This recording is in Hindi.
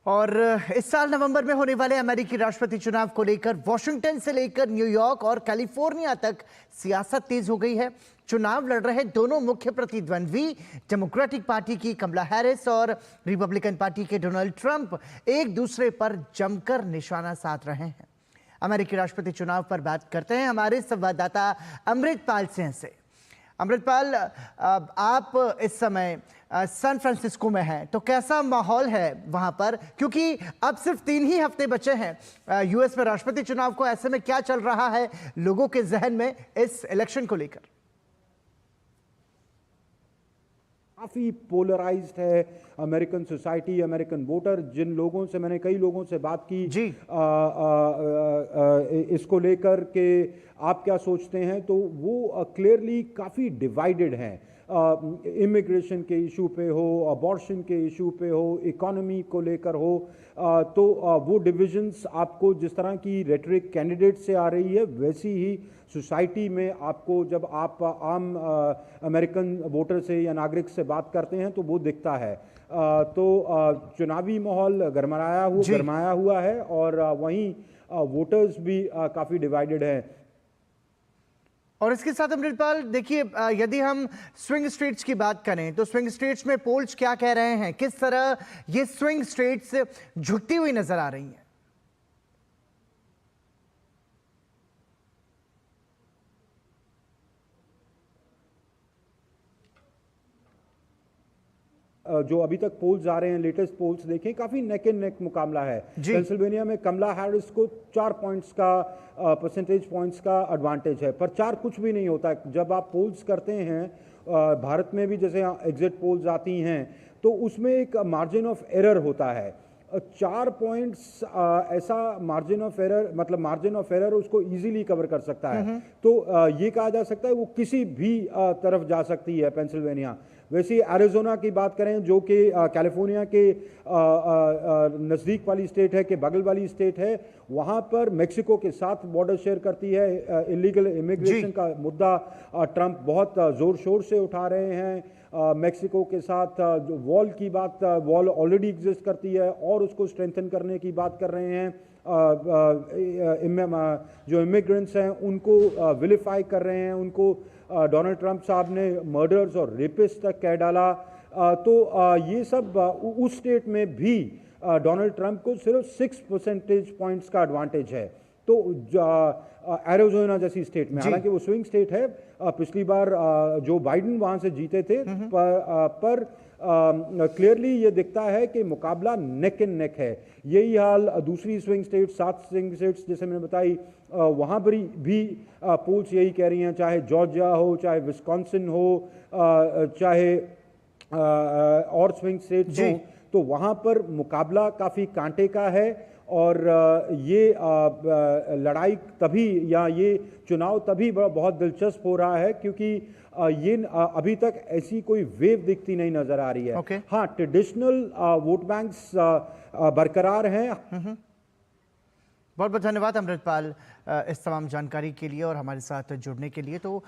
और इस साल नवंबर में होने वाले अमेरिकी राष्ट्रपति चुनाव को लेकर वॉशिंगटन से लेकर न्यूयॉर्क और कैलिफोर्निया तक सियासत तेज हो गई है। चुनाव लड़ रहे दोनों मुख्य प्रतिद्वंद्वी डेमोक्रेटिक पार्टी की कमला हैरिस और रिपब्लिकन पार्टी के डोनाल्ड ट्रंप एक दूसरे पर जमकर निशाना साध रहे हैं। अमेरिकी राष्ट्रपति चुनाव पर बात करते हैं हमारे संवाददाता अमृतपाल सिंह से। अमृतपाल, आप इस समय सैन फ्रांसिस्को में हैं, तो कैसा माहौल है वहां पर, क्योंकि अब सिर्फ 3 ही हफ्ते बचे हैं यूएस में राष्ट्रपति चुनाव को। ऐसे में क्या चल रहा है लोगों के जहन में इस इलेक्शन को लेकर? काफ़ी पोलराइज्ड है अमेरिकन सोसाइटी, अमेरिकन वोटर। जिन लोगों से मैंने कई लोगों से बात की इसको लेकर के आप क्या सोचते हैं, तो वो क्लियरली काफ़ी डिवाइडेड हैं। इमिग्रेशन के इशू पे हो, अबॉर्शन के इशू पे हो, इकोनॉमी को लेकर हो, तो वो डिविजन्स आपको जिस तरह की रेटरिक कैंडिडेट से आ रही है, वैसी ही सोसाइटी में आपको जब आप आम अमेरिकन वोटर से या नागरिक से बात करते हैं तो वो दिखता है। तो चुनावी माहौल गरमाया हुआ है और वहीं वोटर्स भी काफ़ी डिवाइडेड हैं। और इसके साथ अमृतपाल, देखिए, यदि हम स्विंग स्टेट्स की बात करें तो स्विंग स्टेट्स में पोल्स क्या कह रहे हैं, किस तरह ये स्विंग स्टेट्स झुकती हुई नजर आ रही हैं? जो अभी तक पोल्स आ रहे हैं, लेटेस्ट पोल्स देखें, काफी नेक एंड नेक मुकाबला है। पेंसिल्वेनिया में कमला हैरिस को 4 पॉइंट्स का परसेंटेज पॉइंट्स का एडवांटेज है, पर 4 कुछ भी नहीं होता। जब आप पोल्स करते हैं, भारत में भी जैसे एग्जिट पोल्स आती हैं, तो उसमें एक मार्जिन ऑफ एरर होता है। 4 पॉइंट्स ऐसा मार्जिन ऑफ एरर, मतलब मार्जिन ऑफ एरर उसको इजीली कवर कर सकता है। तो ये कहा जा सकता है वो किसी भी तरफ जा सकती है पेंसिल्वेनिया। वैसे एरिज़ोना की बात करें, जो कि कैलिफोर्निया के नज़दीक वाली स्टेट है, कि बगल वाली स्टेट है, वहाँ पर मेक्सिको के साथ बॉर्डर शेयर करती है। इलीगल इमिग्रेशन का मुद्दा ट्रंप बहुत ज़ोर शोर से उठा रहे हैं। मेक्सिको के साथ जो वॉल की बात, वॉल ऑलरेडी एग्जिस्ट करती है और उसको स्ट्रेंथन करने की बात कर रहे हैं। जो इमिग्रेंट्स हैं उनको विलिफाई कर रहे हैं, उनको डोनाल्ड ट्रंप साहब ने मर्डर्स और रेपिस्ट तक कह डाला। तो ये सब उस स्टेट में भी डोनाल्ड ट्रंप को सिर्फ 6 परसेंटेज पॉइंट्स का एडवांटेज है। तो एरिज़ोना जैसी स्टेट में, हालांकि वो स्विंग स्टेट है, पिछली बार जो बाइडेन वहां से जीते थे, पर क्लियरली ये दिखता है कि मुकाबला नेक एंड नेक है। यही हाल दूसरी स्विंग स्टेट, 7 स्विंग स्टेट्स जैसे मैंने बताई, वहाँ पर भी पोल्स यही कह रही हैं, चाहे जॉर्जिया हो, चाहे विस्कॉन्सिन हो, चाहे और स्विंग स्टेट्स हो, तो वहाँ पर मुकाबला काफ़ी कांटे का है। और ये लड़ाई तभी, या ये चुनाव तभी बहुत दिलचस्प हो रहा है क्योंकि ये अभी तक ऐसी कोई वेव दिखती नहीं नजर आ रही है। हाँ, ट्रेडिशनल वोट बैंक्स बरकरार हैं। बहुत बहुत धन्यवाद अमृतपाल इस तमाम जानकारी के लिए और हमारे साथ जुड़ने के लिए। तो